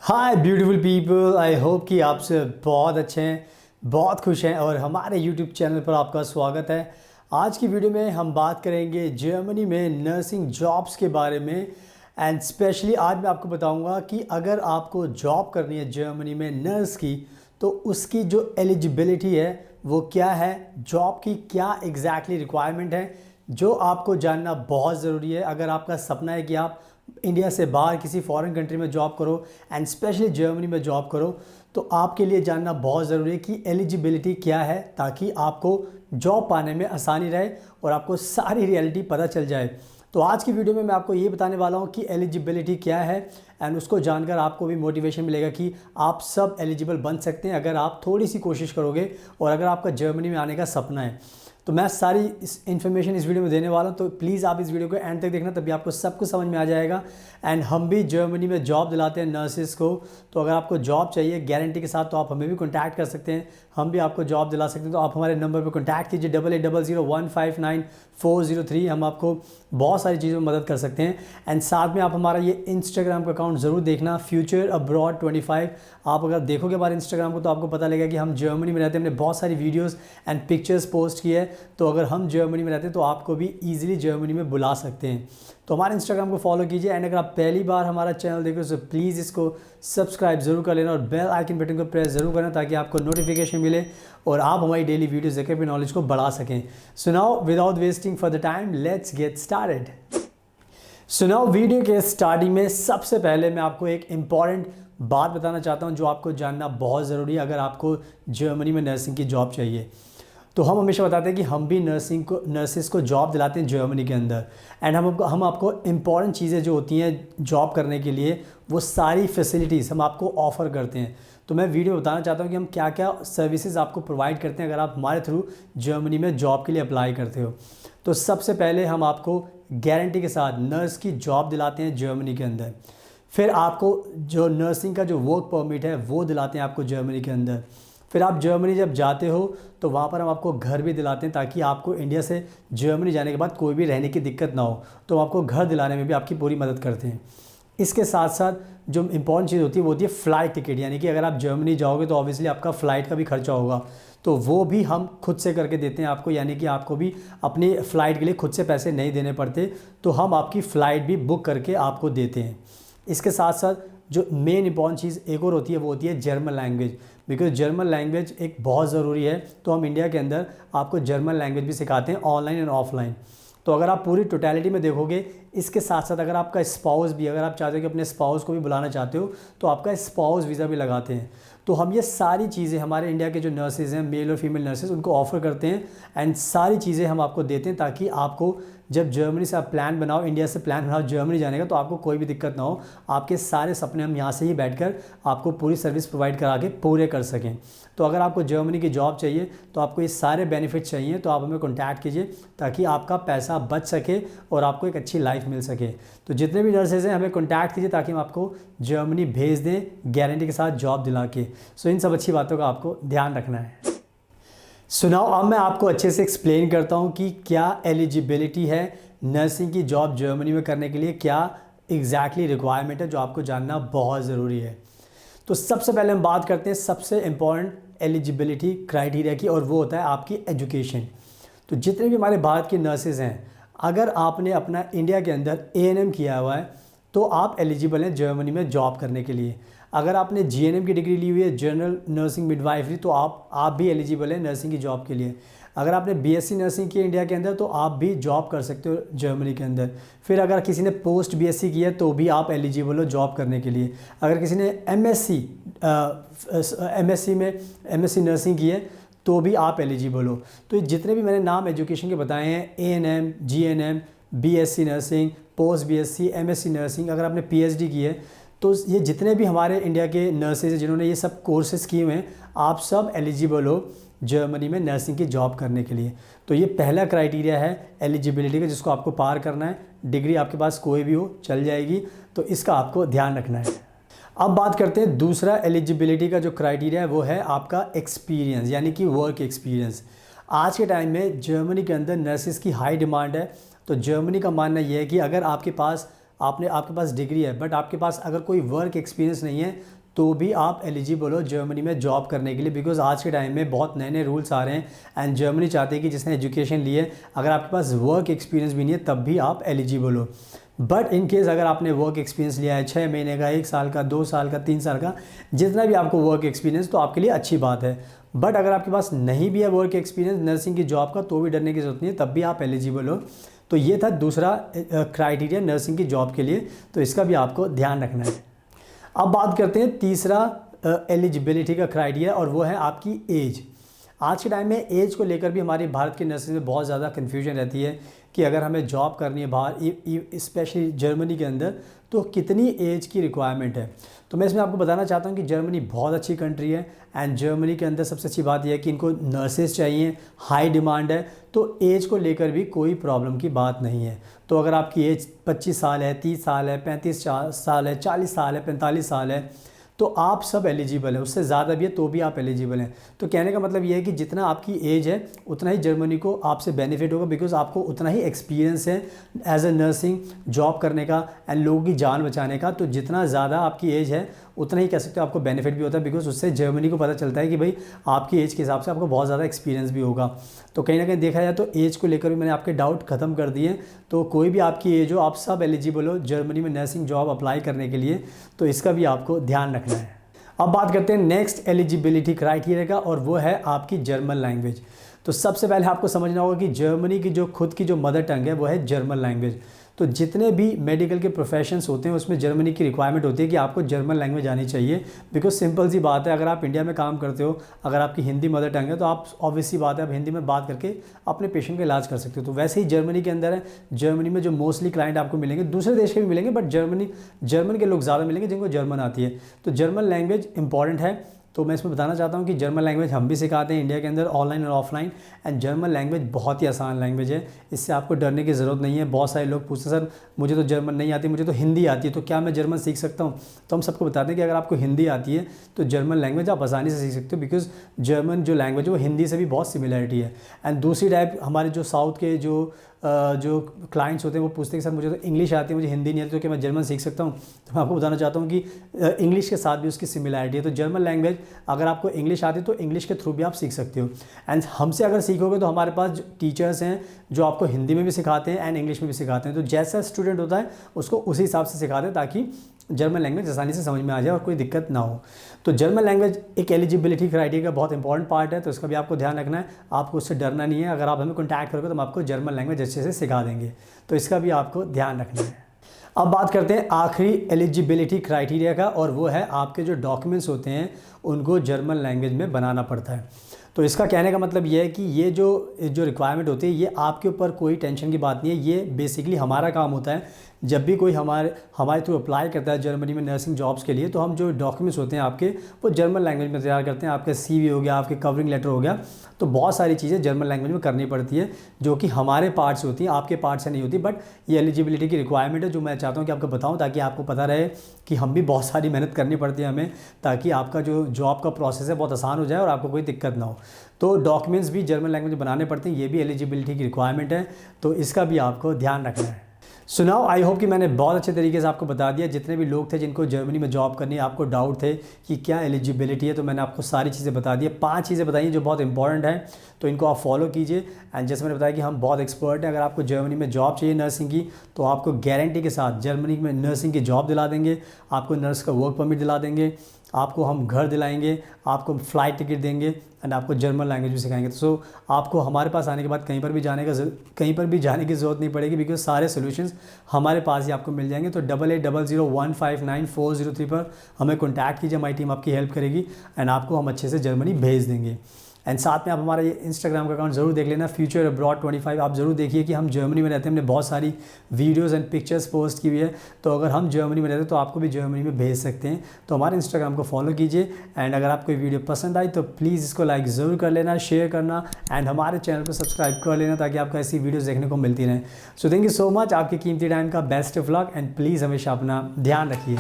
Hi beautiful people, I hope कि आप सब बहुत अच्छे हैं, बहुत खुश हैं और हमारे यूट्यूब चैनल पर आपका स्वागत है। आज की वीडियो में हम बात करेंगे जर्मनी में नर्सिंग जॉब्स के बारे में। एंड स्पेशली आज मैं आपको बताऊंगा कि अगर आपको जॉब करनी है जर्मनी में नर्स की, तो उसकी जो एलिजिबिलिटी है वो क्या है, जॉब की क्या एग्जैक्टली रिक्वायरमेंट है, जो आपको जानना बहुत ज़रूरी है। अगर आपका सपना है कि आप इंडिया से बाहर किसी फॉरेन कंट्री में जॉब करो एंड स्पेशली जर्मनी में जॉब करो, तो आपके लिए जानना बहुत ज़रूरी है कि एलिजिबिलिटी क्या है, ताकि आपको जॉब पाने में आसानी रहे और आपको सारी रियलिटी पता चल जाए। तो आज की वीडियो में मैं आपको ये बताने वाला हूँ कि एलिजिबिलिटी क्या है, एंड उसको जानकर आपको भी मोटिवेशन मिलेगा कि आप सब एलिजिबल बन सकते हैं अगर आप थोड़ी सी कोशिश करोगे और अगर आपका जर्मनी में आने का सपना है। तो मैं सारी इस इन्फॉर्मेशन इस वीडियो में देने वाला हूँ, तो प्लीज़ आप इस वीडियो को एंड तक देखना, तभी आपको सब कुछ समझ में आ जाएगा। एंड हम भी जर्मनी में जॉब दिलाते हैं नर्सिस को, तो अगर आपको जॉब चाहिए गारंटी के साथ तो आप हमें भी कॉन्टैक्ट कर सकते हैं, हम भी आपको जॉब दिला सकते हैं। तो आप हमारे नंबर पर कॉन्टैक्ट कीजिए 8800159403। हम आपको बहुत सारी चीज़ों में मदद कर सकते हैं। एंड साथ में आप हमारा ये इंस्टाग्राम का अकाउंट ज़रूर देखना, फ्यूचर अब्रॉड 25। आप अगर देखोगे हमारे इंस्टाग्राम को तो आपको पता लगेगा कि हम जर्मनी में रहते हैं। हमने बहुत सारी वीडियोज़ एंड पिक्चर्स पोस्ट की है, तो अगर हम जर्मनी में रहते हैं तो आपको भी ईजिली जर्मनी में बुला सकते हैं। तो हमारे इंस्टाग्राम को फॉलो कीजिए। एंड अगर आप पहली बार हमारा चैनल देख रहे हो तो प्लीज़ इसको सब्सक्राइब ज़रूर कर लेना और बेल आइकन बटन को प्रेस ज़रूर करना, ताकि आपको नोटिफिकेशन मिले और आप हमारी डेली वीडियोज़ देखकर अपनी नॉलेज को बढ़ा सकें। So now without wasting for the time let's get started. So now video के स्टार्टिंग में सबसे पहले मैं आपको एक इम्पॉर्टेंट बात बताना चाहता हूँ जो आपको जानना बहुत ज़रूरी है अगर आपको जर्मनी में नर्सिंग की जॉब चाहिए। तो हम हमेशा बताते हैं कि हम भी नर्सिस को जॉब दिलाते हैं जर्मनी के अंदर। एंड हम आपको इम्पॉर्टेंट चीज़ें जो होती हैं जॉब करने के लिए, वो सारी फैसिलिटीज़ हम आपको ऑफ़र करते हैं। तो मैं वीडियो बताना चाहता हूँ कि हम क्या क्या सर्विसेज आपको प्रोवाइड करते हैं अगर आप हमारे थ्रू जर्मनी में जॉब के लिए अप्लाई करते हो। तो सबसे पहले हम आपको गारंटी के साथ नर्स की जॉब दिलाते हैं जर्मनी के अंदर। फिर आपको जो नर्सिंग का जो वर्क परमिट है वो दिलाते हैं आपको जर्मनी के अंदर। फिर आप जर्मनी जब जाते हो तो वहाँ पर हम आपको घर भी दिलाते हैं, ताकि आपको इंडिया से जर्मनी जाने के बाद कोई भी रहने की दिक्कत ना हो, तो हम आपको घर दिलाने में भी आपकी पूरी मदद करते हैं। इसके साथ साथ जो इम्पॉर्टेंट चीज़ होती है वो होती है फ़्लाइट टिकट, यानी कि अगर आप जर्मनी जाओगे तो ऑब्वियसली आपका फ़्लाइट का भी खर्चा होगा, तो वो भी हम खुद से करके देते हैं आपको, यानी कि आपको भी अपनी फ़्लाइट के लिए खुद से पैसे नहीं देने पड़ते, तो हम आपकी फ़्लाइट भी बुक करके आपको देते हैं। इसके साथ साथ जो मेन इंपॉर्टेंट चीज़ एक और होती है वो होती है German language, because German language एक बहुत ज़रूरी है। तो हम इंडिया के अंदर आपको जर्मन लैंग्वेज भी सिखाते हैं ऑनलाइन एंड ऑफलाइन। तो अगर आप पूरी टोटलिटी में देखोगे, इसके साथ साथ अगर आपका स्पाउस भी, अगर आप चाहते हो कि अपने स्पाउस को भी बुलाना चाहते हो, तो आपका स्पाउस वीज़ा भी लगाते हैं। तो हम ये सारी चीज़ें हमारे इंडिया के जो नर्सेज़ हैं, मेल और फीमेल नर्सेज़, उनको ऑफ़र करते हैं एंड सारी चीज़ें हम आपको देते हैं, ताकि आपको जब जर्मनी से आप प्लान बनाओ, इंडिया से प्लान बनाओ जर्मनी जाने का, तो आपको कोई भी दिक्कत ना हो, आपके सारे सपने हम यहाँ से ही बैठकर आपको पूरी सर्विस प्रोवाइड करा के पूरे कर सकें। तो अगर आपको जर्मनी की जॉब चाहिए, तो आपको ये सारे बेनिफिट चाहिए, तो आप हमें कॉन्टैक्ट कीजिए, ताकि आपका पैसा बच सके और आपको एक अच्छी लाइफ मिल सके। तो जितने भी नर्सेज हैं हमें कॉन्टैक्ट कीजिए, ताकि हम आपको जर्मनी भेज दें गारंटी के साथ जॉब दिला के। सो इन सब अच्छी बातों का आपको ध्यान रखना है। सुनाओ, अब मैं आपको अच्छे से एक्सप्लेन करता हूँ कि क्या एलिजिबिलिटी है नर्सिंग की जॉब जर्मनी में करने के लिए, क्या एग्जैक्टली रिक्वायरमेंट है जो आपको जानना बहुत ज़रूरी है। तो सबसे पहले हम बात करते हैं सबसे इम्पॉर्टेंट एलिजिबिलिटी क्राइटेरिया की, और वो होता है आपकी एजुकेशन। तो जितने भी हमारे भारत के नर्सेज हैं, अगर आपने अपना इंडिया के अंदर ANM किया हुआ है तो आप एलिजिबल हैं जर्मनी में जॉब करने के लिए। अगर आपने GNM की डिग्री ली हुई है, जनरल नर्सिंग मिडवाइफरी, तो आप भी एलिजिबल हैं नर्सिंग की जॉब के लिए। अगर आपने BSc नर्सिंग की इंडिया के अंदर, तो आप भी जॉब कर सकते हो जर्मनी के अंदर। फिर अगर किसी ने पोस्ट BSc की है तो भी आप एलिजिबल हो जॉब करने के लिए। अगर किसी ने MSc नर्सिंग की है तो भी आप एलिजिबल हो। तो ये जितने भी मैंने नाम एजुकेशन के बताए हैं, ANM, GNM, BSc nursing, post BSc, MSc nursing, अगर आपने PhD की है, तो ये जितने भी हमारे इंडिया के नर्सेज हैं जिन्होंने ये सब कोर्सेज किए हुए हैं, आप सब एलिजिबल हो जर्मनी में नर्सिंग की जॉब करने के लिए। तो ये पहला क्राइटेरिया है एलिजिबिलिटी का, जिसको आपको पार करना है। डिग्री आपके पास कोई भी हो चल जाएगी, तो इसका आपको ध्यान रखना है। अब बात करते हैं दूसरा एलिजिबिलिटी का जो क्राइटेरिया है, वो है आपका एक्सपीरियंस, यानी कि वर्क एक्सपीरियंस। आज के टाइम में जर्मनी के अंदर नर्सिस की हाई डिमांड है, तो जर्मनी का मानना यह है कि अगर आपके पास आपके पास डिग्री है बट आपके पास अगर कोई वर्क एक्सपीरियंस नहीं है तो भी आप एलिजिबल हो जर्मनी में जॉब करने के लिए, बिकॉज आज के टाइम में बहुत नए नए रूल्स आ रहे हैं एंड जर्मनी चाहती है कि जिसने एजुकेशन ली है अगर आपके पास वर्क एक्सपीरियंस भी नहीं है तब भी आप एलिजिबल हो। बट इन केस अगर आपने वर्क एक्सपीरियंस लिया है 6 महीने का, 1 साल का, 2 साल का, 3 साल का, जितना भी आपको वर्क एक्सपीरियंस, तो आपके लिए अच्छी बात है। बट अगर आपके पास नहीं भी है वर्क एक्सपीरियंस नर्सिंग की जॉब का तो भी डरने की जरूरत नहीं है, तब भी आप एलिजिबल हो। तो ये था दूसरा क्राइटेरिया नर्सिंग की जॉब के लिए, तो इसका भी आपको ध्यान रखना है। अब बात करते हैं तीसरा एलिजिबिलिटी का क्राइटेरिया, और वो है आपकी एज। आज के टाइम में एज को लेकर भी हमारी भारत की नर्सिंग में बहुत ज़्यादा कन्फ्यूजन रहती है कि अगर हमें जॉब करनी है बाहर, स्पेशली जर्मनी के अंदर, तो कितनी एज की रिक्वायरमेंट है। तो मैं इसमें आपको बताना चाहता हूँ कि जर्मनी बहुत अच्छी कंट्री है एंड जर्मनी के अंदर सबसे अच्छी बात यह है कि इनको नर्सेज चाहिए, हाई डिमांड है, तो एज को लेकर भी कोई प्रॉब्लम की बात नहीं है। तो अगर आपकी एज 25 साल है, 30 साल है, 35 साल है, 40 साल है, 45 साल है, तो आप सब एलिजिबल हैं। उससे ज़्यादा भी है तो भी आप एलिजिबल हैं। तो कहने का मतलब ये है कि जितना आपकी एज है उतना ही जर्मनी को आपसे बेनिफिट होगा, बिकॉज आपको उतना ही एक्सपीरियंस है एज ए नर्सिंग जॉब करने का एंड लोगों की जान बचाने का। तो जितना ज़्यादा आपकी एज है उतना ही कह सकते हो आपको बेनिफिट भी होता है, बिकॉज उससे जर्मनी को पता चलता है कि भाई आपकी एज के हिसाब से आपको बहुत ज़्यादा एक्सपीरियंस भी होगा। तो कहीं ना कहीं देखा जाए तो एज को लेकर भी मैंने आपके डाउट ख़त्म कर दिए। तो कोई भी आपकी एज हो, आप सब एलिजिबल हो जर्मनी में नर्सिंग जॉब अप्लाई करने के लिए, तो इसका भी आपको ध्यान रखना है। अब बात करते हैं नेक्स्ट एलिजिबिलिटी क्राइटेरिया का, और वो है आपकी जर्मन लैंग्वेज। तो सबसे पहले आपको समझना होगा कि जर्मनी की जो खुद की जो मदर टंग है वो है जर्मन लैंग्वेज। तो जितने भी मेडिकल के प्रोफेशंस होते हैं उसमें जर्मनी की रिक्वायरमेंट होती है कि आपको जर्मन लैंग्वेज आनी चाहिए, बिकॉज सिंपल सी बात है, अगर आप इंडिया में काम करते हो, अगर आपकी हिंदी मदर टंग है तो आप ऑब्वियस सी बात है आप हिंदी में बात करके अपने पेशेंट का इलाज कर सकते हो। तो वैसे ही जर्मनी के अंदर है, जर्मनी में जो मोस्टली क्लाइंट आपको मिलेंगे दूसरे देश के भी मिलेंगे, बट जर्मन के लोग ज़्यादा मिलेंगे जिनको जर्मन आती है। तो जर्मन लैंग्वेज इंपॉर्टेंट है। तो मैं इसमें बताना चाहता हूँ कि जर्मन लैंग्वेज हम भी सिखाते हैं इंडिया के अंदर ऑनलाइन और ऑफलाइन, एंड जर्मन लैंग्वेज बहुत ही आसान लैंग्वेज है, इससे आपको डरने की ज़रूरत नहीं है। बहुत सारे लोग पूछते हैं सर मुझे तो जर्मन नहीं आती, मुझे तो हिंदी आती है, तो क्या मैं जर्मन सीख सकता हूँ? तो हम सबको बताते हैं कि अगर आपको हिंदी आती है तो जर्मन लैंग्वेज आप आसानी से सीख सकते हो, बिकॉज जर्मन जो लैंग्वेज है वो हिंदी से भी बहुत सिमिलरिटी है। एंड दूसरी टाइप हमारे जो साउथ के जो क्लाइंट्स होते हैं वो पूछते हैं कि सर मुझे तो इंग्लिश आती है, मुझे हिंदी नहीं आती, तो क्या मैं जर्मन सीख सकता हूँ? तो मैं आपको बताना चाहता हूँ कि इंग्लिश के साथ भी उसकी सिमिलरिटी है। तो जर्मन लैंग्वेज अगर आपको इंग्लिश आती है तो इंग्लिश के थ्रू भी आप सीख सकते हो। एंड हमसे अगर सीखोगे तो हमारे पास टीचर्स हैं जो आपको हिंदी में भी सिखाते हैं एंड इंग्लिश में भी सिखाते हैं। तो जैसा स्टूडेंट होता है उसको उसी हिसाब से सिखाते हैं ताकि जर्मन लैंग्वेज आसानी से समझ में आ जाए और कोई दिक्कत ना हो। तो जर्मन लैंग्वेज एक एलिजिबिलिटी क्राइटेरिया का बहुत इंपॉर्टेंट पार्ट है, तो इसका भी आपको ध्यान रखना है। आपको उससे डरना नहीं है, अगर आप हमें कॉन्टैक्ट करोगे तो हम आपको जर्मन लैंग्वेज अच्छे से सिखा देंगे, तो इसका भी आपको ध्यान रखना है। अब बात करते हैं आखिरी एलिजिबिलिटी क्राइटेरिया का, और वो है आपके जो डॉक्यूमेंट्स होते हैं उनको जर्मन लैंग्वेज में बनाना पड़ता है। तो इसका कहने का मतलब ये है कि ये जो रिक्वायरमेंट होती है ये आपके ऊपर कोई टेंशन की बात नहीं है। ये बेसिकली हमारा काम होता है, जब भी कोई हमारे थ्रू अप्लाई करता है जर्मनी में नर्सिंग जॉब्स के लिए, तो हम जो डॉक्यूमेंट्स होते हैं आपके वो जर्मन लैंग्वेज में तैयार करते हैं। आपका CV हो गया, आपके कवरिंग लेटर हो गया, तो बहुत सारी चीज़ें जर्मन लैंग्वेज में करनी पड़ती है जो कि हमारे पार्ट से होती हैं, आपके पार्ट से नहीं होती। बट ये एलिजिबिलिटी की रिक्वायरमेंट है जो मैं चाहता हूँ कि आपको बताऊँ, ताकि आपको पता रहे कि हम भी बहुत सारी मेहनत करनी पड़ती है हमें, ताकि आपका जो जॉब का प्रोसेस है बहुत आसान हो जाए और आपको कोई दिक्कत ना हो। तो डॉक्यूमेंट्स भी जर्मन लैंग्वेज में बनाने पड़ते हैं, ये भी एलिजिबिलिटी की रिक्वायरमेंट है, तो इसका भी आपको ध्यान रखना है। सो नाउ आई होप कि मैंने बहुत अच्छे तरीके से आपको बता दिया। जितने भी लोग थे जिनको जर्मनी में जॉब करनी है, आपको डाउट थे कि क्या एलिजिबिलिटी है, तो मैंने आपको सारी चीज़ें बता दी। 5 चीज़ें बताई हैं जो बहुत इंपॉर्टेंट है, तो इनको आप फॉलो कीजिए। एंड जैसे मैंने बताया कि हम बहुत एक्सपर्ट हैं, अगर आपको जर्मनी में जॉब चाहिए नर्सिंग की, तो आपको गारंटी के साथ जर्मनी में नर्सिंग की जॉब दिला देंगे, आपको नर्स का वर्क परमिट दिला देंगे, आपको हम घर दिलाएंगे, आपको फ़्लाइट टिकट देंगे एंड आपको जर्मन लैंग्वेज भी सिखाएंगे। तो आपको हमारे पास आने के बाद कहीं पर भी जाने की ज़रूरत नहीं पड़ेगी, बिकॉज सारे सॉल्यूशंस हमारे पास ही आपको मिल जाएंगे। तो 8800159403 पर हमें कॉन्टैक्ट कीजिए, हमारी टीम आपकी हेल्प करेगी एंड आपको हम अच्छे से जर्मनी भेज देंगे। एंड साथ में आप हमारा ये इंस्टाग्राम का अकाउंट ज़रूर देख लेना, फ्यूचर अब्रॉड 25। आप ज़रूर देखिए कि हम जर्मनी में रहते हैं, हमने बहुत सारी वीडियोज़ एंड पिक्चर्स पोस्ट की हुई है। तो अगर हम जर्मनी में रहते हैं तो आपको भी जर्मनी में भेज सकते हैं। तो हमारे इंस्टाग्राम को फॉलो कीजिए एंड अगर आपको वीडियो पसंद आई तो प्लीज़ इसको लाइक ज़रूर कर लेना, शेयर करना एंड हमारे चैनल को सब्सक्राइब कर लेना, ताकि आपको ऐसी वीडियोज़ देखने को मिलती रहें। So thank you so much, आपके कीमती टाइम का best of luck and please हमेशा अपना ध्यान रखिए।